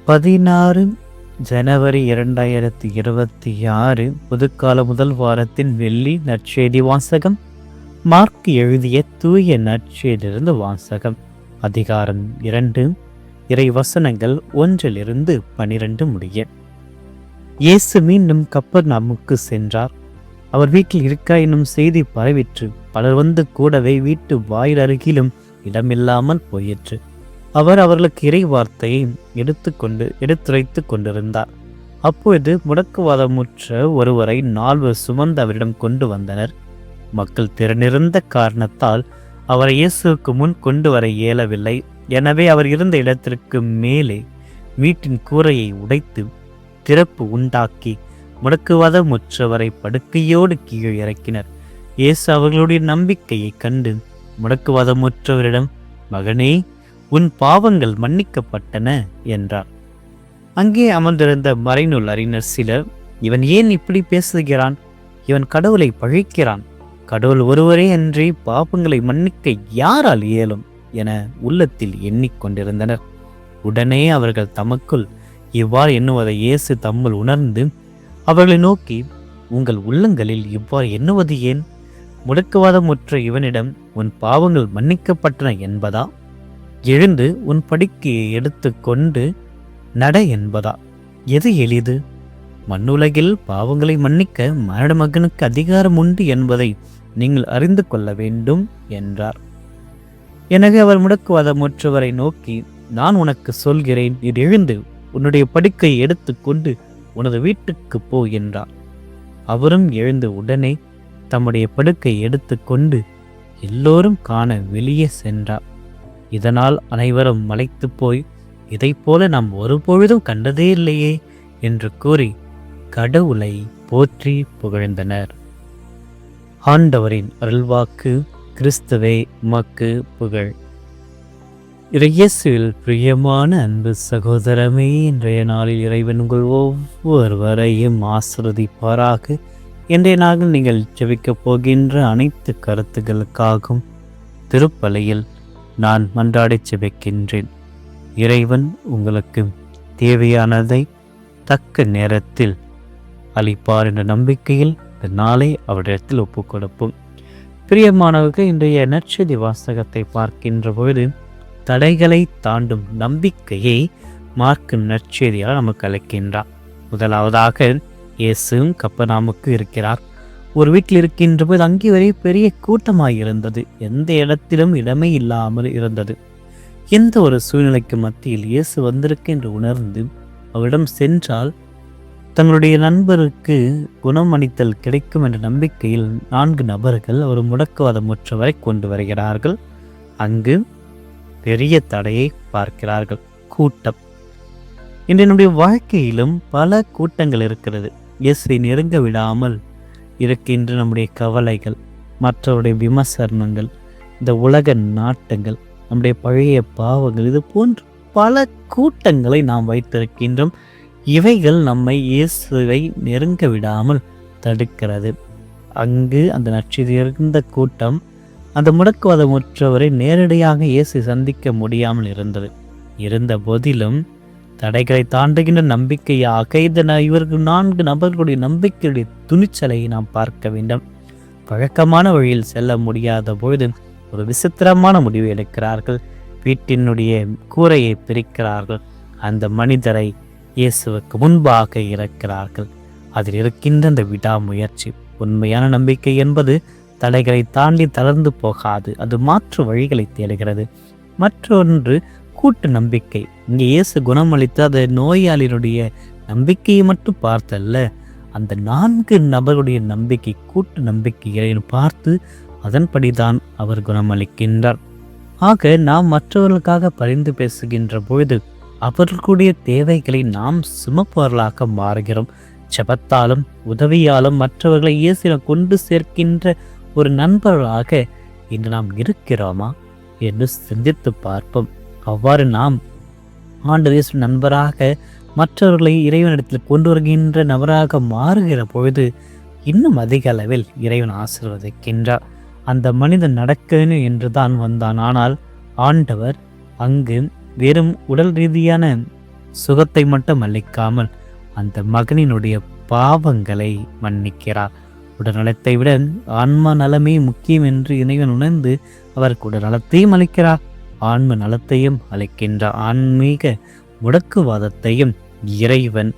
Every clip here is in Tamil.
16 ஜனவரி 2026 புதுக்கால முதல் வாரத்தின் வெள்ளி நற்செய்தி வாசகம். மார்க் எழுதிய தூய நற்செய்தியிலிருந்து வாசகம். அதிகாரம் 2, இறை வசனங்கள் 1-12 முடிய. இயேசு மீண்டும் கப்பர்நகூமுக்கு சென்றார். அவர் வீட்டில் இருக்கா என்னும் செய்தி பரவிற்று. பலர் வந்து கூடவே வீட்டு வாயில் அருகிலும் இடமில்லாமல் போயிற்று. அவர் அவர்களுக்கு இறை வார்த்தையை எடுத்துரைத்து கொண்டிருந்தார். அப்பொழுது முடக்குவாதமுற்ற ஒருவரை 4 சுமந்து அவரிடம் கொண்டு வந்தனர். மக்கள் திரண்டிருந்த காரணத்தால் அவரை இயேசுவுக்கு முன் கொண்டு வர இயலவில்லை. எனவே அவர் இருந்த இடத்திற்கு மேலே வீட்டின் கூரையை உடைத்து திறப்பு உண்டாக்கி முடக்குவாதமுற்றவரை படுக்கையோடு கீழே இறக்கினர். இயேசு அவர்களுடைய நம்பிக்கையை கண்டு முடக்குவாதமுற்றவரிடம், "மகனே, உன் பாவங்கள் மன்னிக்கப்பட்டன" என்றார். அங்கே அமர்ந்திருந்த மறைநூல் அறிஞர் சிலர், "இவன் ஏன் இப்படி பேசுகிறான்? இவன் கடவுளை பழிக்கிறான். கடவுள் ஒருவரே அன்றி பாவங்களை மன்னிக்க யாரால் இயலும்?" என உள்ளத்தில் எண்ணிக்கொண்டிருந்தனர். உடனே அவர்கள் தமக்குள் இவ்வாறு எண்ணுவதை இயேசு தம்முள் உணர்ந்து அவர்களை நோக்கி, "உங்கள் உள்ளங்களில் இவ்வாறு எண்ணுவது ஏன்? முடக்குவாதமுற்ற இவனிடம் உன் பாவங்கள் மன்னிக்கப்பட்டன என்பதா? எழுந்து உன் படுக்கையை எடுத்து கொண்டு நட என்பதா? எது எளிது? மண்ணுலகில் பாவங்களை மன்னிக்க மனிதமகனுக்கு அதிகாரம் உண்டு என்பதை நீங்கள் அறிந்து கொள்ள வேண்டும்" என்றார். எனவே அவர் முடக்குவாதமுற்றவரை நோக்கி, "நான் உனக்கு சொல்கிறேன், நீர் எழுந்து உன்னுடைய படுக்கையை எடுத்து கொண்டு உனது வீட்டுக்கு போ" என்றார். அவரும் எழுந்து உடனே தம்முடைய படுக்கையை எடுத்து கொண்டு எல்லோரும் காண வெளியே சென்றார். இதனால் அனைவரும் மலைத்து போய், "இதைப் போல நாம் ஒருபொழுதும் கண்டதே இல்லையே" என்று கூறி கடவுளை போற்றி புகழ்ந்தனர். ஆண்டவரின் அருள்வாக்கு. கிறிஸ்துவே உமக்கு புகழ். இயேசுவில் பிரியமான அன்பு சகோதரமே, இன்றைய நாளில் இறைவன் உங்கள் ஒவ்வொருவரையும் ஆசீர்வதிப்பாராக. இன்றைய நாளில் நீங்கள் ஜெபிக்கப் போகின்ற அனைத்து கருத்துக்களுக்காகவும் திருப்பலியில் நான் மன்றாடி ஜெபிக்கின்றேன். இறைவன் உங்களுக்கு தேவையானதை தக்க நேரத்தில் அளிப்பார் என்ற நம்பிக்கையில் இந்த நாளை அவரிடத்தில் ஒப்புக் கொடுப்போம். பிரியமானவர்கள், இன்றைய நற்செய்தி வாசகத்தை பார்க்கின்ற பொழுது தடைகளை தாண்டும் நம்பிக்கையை மார்க் நற்செய்தியால் நமக்கு அளிக்கின்றார். முதலாவதாக இயேசு கப்பர்நகூமுக்கு இருக்கிறார். ஒரு வீட்டில் இருக்கின்ற போது அங்கே வரை பெரிய கூட்டமாக இருந்தது. எந்த இடத்திலும் இடமே இல்லாமல் இருந்தது. எந்த ஒரு சூழ்நிலைக்கு மத்தியில் இயேசு வந்திருக்கு என்று உணர்ந்து அவரிடம் சென்றால் தங்களுடைய நண்பருக்கு குணமளித்தல் கிடைக்கும் என்ற நம்பிக்கையில் 4 நபர்கள் ஒரு முடக்குவாதமுற்றவரை கொண்டு வருகிறார்கள். அங்கு பெரிய தடையை பார்க்கிறார்கள், கூட்டம். இன்று நம்முடைய வாழ்க்கையிலும் பல கூட்டங்கள் இருக்கிறது. இயேசுவை நெருங்க விடாமல் இருக்கின்ற நம்முடைய கவலைகள், மற்றவருடைய விமர்சனங்கள், இந்த உலக நாட்டங்கள், நம்முடைய பழைய பாவங்கள், இது போன்ற பல கூட்டங்களை நாம் வைத்திருக்கின்றோம். இவைகள் நம்மை இயேசுவை நெருங்க விடாமல் தடுக்கிறது. அங்கு அந்த நற்செய்தி இருந்த கூட்டம் அந்த முடக்குவாதமுற்றவரை நேரடியாக இயேசு சந்திக்க முடியாமல் இருந்தது. இருந்த போதிலும் தடைகளை தாண்டுகின்ற நம்பிக்கையாக இவர்கள் 4 நபர்களுடைய நம்பிக்கையுடைய துணிச்சலை நாம் பார்க்க வேண்டும். பழக்கமான வழியில் செல்ல முடியாத பொழுது ஒரு விசித்திரமான முடிவை எடுக்கிறார்கள். வீட்டினுடைய கூரையை பிரிக்கிறார்கள். அந்த மனிதரை இயேசுவுக்கு முன்பாக இறக்கிறார்கள். அதில் இருக்கின்ற அந்த விடாமுயற்சி. உண்மையான நம்பிக்கை என்பது தடைகளை தாண்டி தளர்ந்து போகாது. அது மாற்று வழிகளை தேடுகிறது. மற்றொன்று கூட்டு நம்பிக்கை. இங்கே இயேசு குணமளித்த அந்த நோயாளியினுடைய நம்பிக்கையை மட்டும் பார்த்தல்ல, அந்த 4 நபருடைய நம்பிக்கை, கூட்டு நம்பிக்கையை பார்த்து அதன்படிதான் அவர் குணமளிக்கின்றார். ஆக நாம் மற்றவர்களுக்காக பரிந்து பேசுகின்ற பொழுது அவர்களுடைய தேவைகளை நாம் சுமப்பவர்களாக மாறுகிறோம். ஜெபத்தாலும் உதவியாலும் மற்றவர்களை இயேசுவிடம் கொண்டு சேர்க்கின்ற ஒரு நண்பர்களாக இன்று நாம் இருக்கிறோமா என்று சிந்தித்து பார்ப்போம். அவ்வாறு நாம் ஆண்டவர் இயேசு நண்பராக மற்றவர்களை இறைவனிடத்தில் கொண்டு வருகின்ற நபராக மாறுகிற பொழுது இன்னும் அதிக அளவில் இறைவன் ஆசீர்வதிக்கின்றார். அந்த மனிதன் நடக்கணும் என்று தான் வந்தான். ஆனால் ஆண்டவர் அங்கு வெறும் உடல் ரீதியான சுகத்தை மட்டும் அளிக்காமல் அந்த மகனினுடைய பாவங்களை மன்னிக்கிறார். உடல்நலத்தை விட ஆன்ம நலமே முக்கியம் என்று இறைவன் உணர்ந்து அவருக்கு உடல்நலத்தையும் அளிக்கிறார், ஆன்ம நலத்தையும் அளிக்கின்றார். ஆன்மீக முடக்குவாதத்தையும் இறைவன்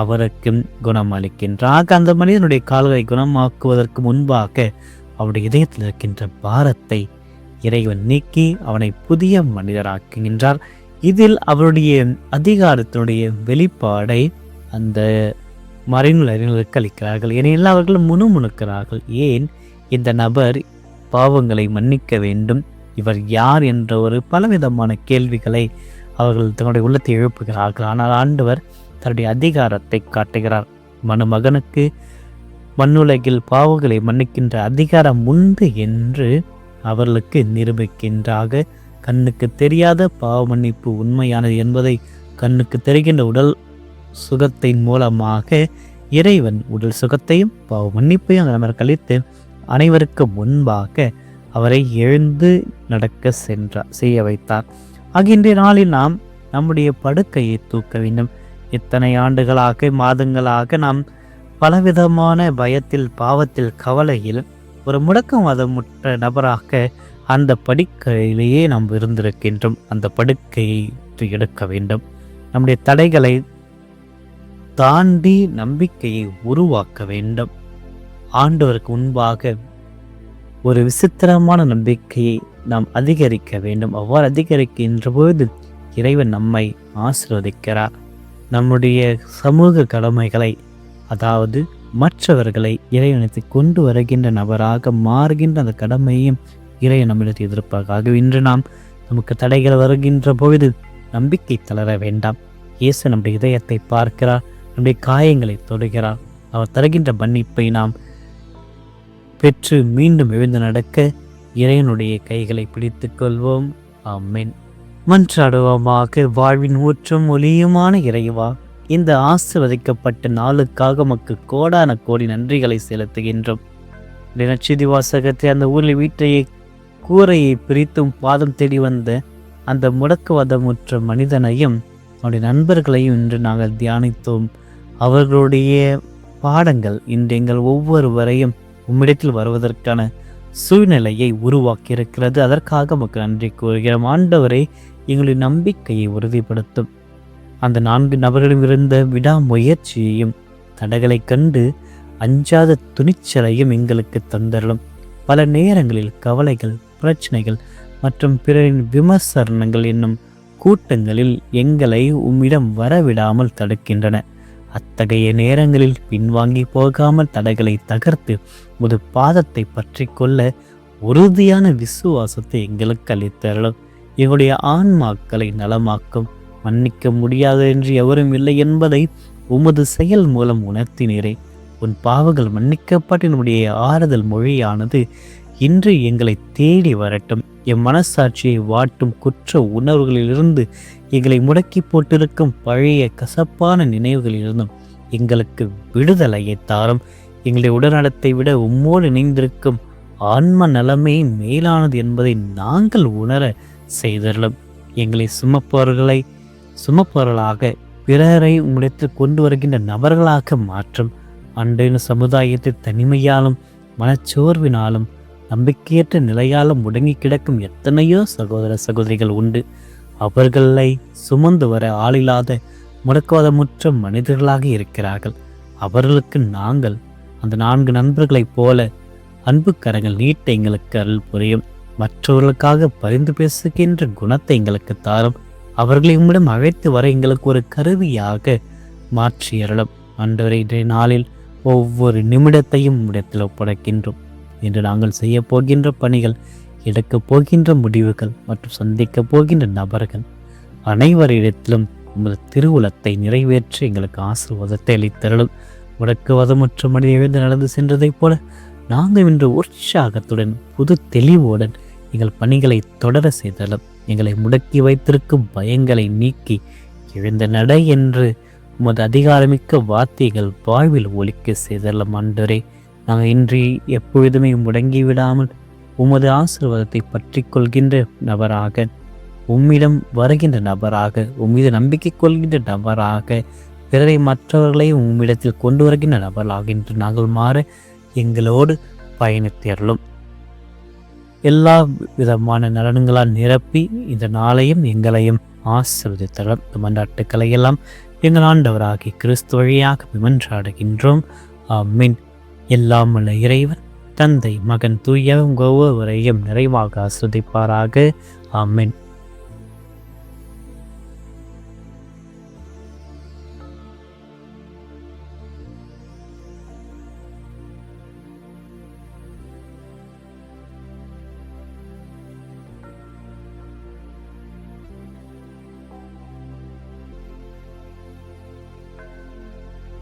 அவருக்கும் குணம் அளிக்கின்றார். அந்த மனிதனுடைய கால்களை குணமாக்குவதற்கு முன்பாக அவருடைய இதயத்தில் இருக்கின்ற பாரத்தை இறைவன் நீக்கி அவனை புதிய மனிதராக்குகின்றார். இதில் அவருடைய அதிகாரத்தினுடைய வெளிப்பாடை அந்த மறைநூல் அறிஞர்களுக்கு அளிக்கிறார்கள். ஏனெனில் அவர்கள் முணுமுணுக்கிறார்கள், ஏன் இந்த நபர் பாவங்களை மன்னிக்க வேண்டும், இவர் யார் என்ற ஒரு பலவிதமான கேள்விகளை அவர்கள் தன்னுடைய உள்ளத்தை எழுப்புகிறார்கள். ஆனால் ஆண்டவர் தன்னுடைய அதிகாரத்தை காட்டுகிறார். மனுமகனுக்கு மண்ணுலகில் பாவங்களை மன்னிக்கின்ற அதிகாரம் உண்டு என்று அவர்களுக்கு நிரூபிக்கின்றாக. கண்ணுக்கு தெரியாத பாவ மன்னிப்பு உண்மையானது என்பதை கண்ணுக்கு தெரிகின்ற உடல் சுகத்தின் மூலமாக இறைவன் உடல் சுகத்தையும் பாவ மன்னிப்பையும் அவர் கழித்து அனைவருக்கு முன்பாக அவரை எழுந்து நடக்க செய்ய வைத்தார். இன்றைய நாளில் நாம் நம்முடைய படுக்கையை தூக்க வேண்டும். இத்தனை ஆண்டுகளாக மாதங்களாக நாம் பலவிதமான பயத்தில், பாவத்தில், கவலையில் ஒரு முடக்கவாதமுற்ற நபராக அந்த படுக்கையிலேயே நாம் இருந்திருக்கின்றோம். அந்த படுக்கையை எடுக்க வேண்டும். நம்முடைய தடைகளை தாண்டி நம்பிக்கையை உருவாக்க வேண்டும். ஆண்டவருக்கு முன்பாக ஒரு விசித்திரமான நம்பிக்கையை நாம் அதிகரிக்க வேண்டும். அவ்வாறு அதிகரிக்கின்ற பொழுது இறைவன் நம்மை ஆசீர்வதிக்கிறார். நம்முடைய சமூக கடமைகளை, அதாவது மற்றவர்களை இறைவனத்தை கொண்டு வருகின்ற நபராக மாறுகின்ற அந்த கடமையும் இறைவன் நம்மிடத்தில் எதிர்ப்பாக. இன்று நமக்கு தடைகள் வருகின்ற பொழுது நம்பிக்கை தளர வேண்டாம். இயேசு நம்முடைய இதயத்தை பார்க்கிறார், நம்முடைய காயங்களை தொடுகிறார். அவர் தருகின்ற மன்னிப்பை நாம் பெற்று மீண்டும் எழுந்து நடக்க இறைவனுடைய கைகளை பிடித்துக் கொள்வோம். ஆமென். மன்றாடுவோமாக. வாழ்வின் ஊற்றும் ஒளியுமான இறைவா, இந்த ஆசீர்வதிக்கப்பட்ட நாளுக்காக நமக்கு கோடான கோடி நன்றிகளை செலுத்துகின்றோம். நற்செய்தி வாசகத்தை அந்த ஊரில் வீட்டையை கூரையை பிரித்தும் பாதம் தேடி வந்த அந்த முடக்குவாதமுற்ற மனிதனையும் அவருடைய நண்பர்களையும் இன்று நாங்கள் தியானித்தோம். அவர்களுடைய பாடங்கள் இன்று எங்கள் ஒவ்வொருவரையும் உம்மிடத்தில் வருவதற்கான சூழ்நிலையை உருவாக்கி இருக்கிறது. அதற்காக நமக்கு நன்றி கூறுகிறோம். ஆண்டவரை எங்களுடைய நம்பிக்கையை உறுதிப்படுத்தும். அந்த 4 நபர்களும் இருந்த விடாமுயற்சியையும் தடைகளை கண்டு அஞ்சாத துணிச்சலையும் எங்களுக்கு தந்தரலும். பல நேரங்களில் கவலைகள், பிரச்சனைகள் மற்றும் பிறரின் விமர்சனங்கள் என்னும் கூட்டங்களில் எங்களை உம்மிடம் வரவிடாமல் தடுக்கின்றன. அத்தகைய நேரங்களில் பின்வாங்கி போகாமல் தடைகளை தகர்த்து ஒரு பாதத்தை பற்றி கொள்ள உறுதியான விசுவாசத்தை எங்களுக்கு அளித்தரலும். எங்களுடைய ஆன்மாக்களை நலமாக்கும். மன்னிக்க முடியாது என்று எவரும் இல்லை என்பதை உமது செயல் மூலம் உணர்த்தினீரே. உன் பாவங்கள் மன்னிக்கப்பட்டு நம்முடைய ஆறுதல் மொழியானது இன்று எங்களை தேடி வரட்டும். என் மனசாட்சியை வாட்டும் குற்ற உணர்வுகளிலிருந்து, எங்களை முடக்கி போட்டிருக்கும் பழைய கசப்பான நினைவுகளிலிருந்தும் எங்களுக்கு விடுதலையை தாரும். எங்களுடைய உடல்நலத்தை விட உம்மோடு இணைந்திருக்கும் ஆன்ம நலமே மேலானது என்பதை நாங்கள் உணர செய்தரலும். எங்களை சுமப்பவர்களாக பிறரை உங்களிடத்தில் கொண்டு வருகின்ற நபர்களாக மாற்றும். அன்றைய சமுதாயத்தை தனிமையாலும் மனச்சோர்வினாலும் நம்பிக்கையற்ற நிலையாலும் முடங்கி கிடக்கும் எத்தனையோ சகோதர சகோதரிகள் உண்டு. அவர்களை சுமந்து வர ஆளில்லாத முடக்குவாதமுற்ற மனிதர்களாக இருக்கிறார்கள். அவர்களுக்கு நாங்கள் அந்த 4 நண்பர்களைப் போல அன்பு கரங்கள் நீட்ட எங்களுக்கு அருள் புரியும். மற்றவர்களுக்காக பரிந்து பேசுகின்ற குணத்தை எங்களுக்கு தாரும். அவர்களை உம்மிடம் அழைத்து வர எங்களுக்கு ஒரு கருவியாக மாற்றியறலும். ஆண்டவரே, இன்றைய நாளில் ஒவ்வொரு நிமிடத்தையும் உம்மிடத்தில் ஒப்படைக்கின்றோம். இன்று நாங்கள் செய்ய போகின்ற பணிகள், எடுக்கப் போகின்ற முடிவுகள் மற்றும் சந்திக்க போகின்ற நபர்கள் அனைவரிடத்திலும் உமது திருவுளத்தை நிறைவேற்றி எங்களுக்கு ஆசீர்வாதத்தை அளித்தருளும். முடக்குவாதமற்ற மனித எழுந்து நடந்து சென்றதைப் போல நாங்கள் இன்று உற்சாகத்துடன் புது தெளிவுடன் எங்கள் பணிகளை தொடர செய்தலும். எங்களை முடக்கி வைத்திருக்கும் பயங்களை நீக்கி எழுந்த நடை என்று உமது அதிகாரமிக்க வார்த்தைகள் வாழ்வில் ஒலிக்க செய்தலும். ஆண்டவரே, நாங்கள் இன்றி எப்பொழுதுமே முடங்கி விடாமல் உமது ஆசீர்வாதத்தை பற்றி கொள்கின்ற நபராக உம்மிடம் வருகின்ற நபராக, உம்மீது நம்பிக்கை கொள்கின்ற நபராக, பிறரை மற்றவர்களை உம்மிடத்தில் கொண்டு வருகின்ற நபராக இன்று நாங்கள் மாற எங்களோடு பயணித்தருளும். எல்லா விதமான நலன்களால் நிரப்பி இந்த நாளையும் எங்களையும் ஆசீர்வதித்தருளும். இந்த மன்றாட்டுக்களை எல்லாம் எங்கள் ஆண்டவராகிய கிறிஸ்து வழியாக மன்றாடுகின்றோம். ஆமென். எல்லாம் உள்ள இறைவன் தந்தை மகன் தூய ஒவ்வொருவரையும் நிறைவாக ஆசீர்வதிப்பாராக. ஆமென்.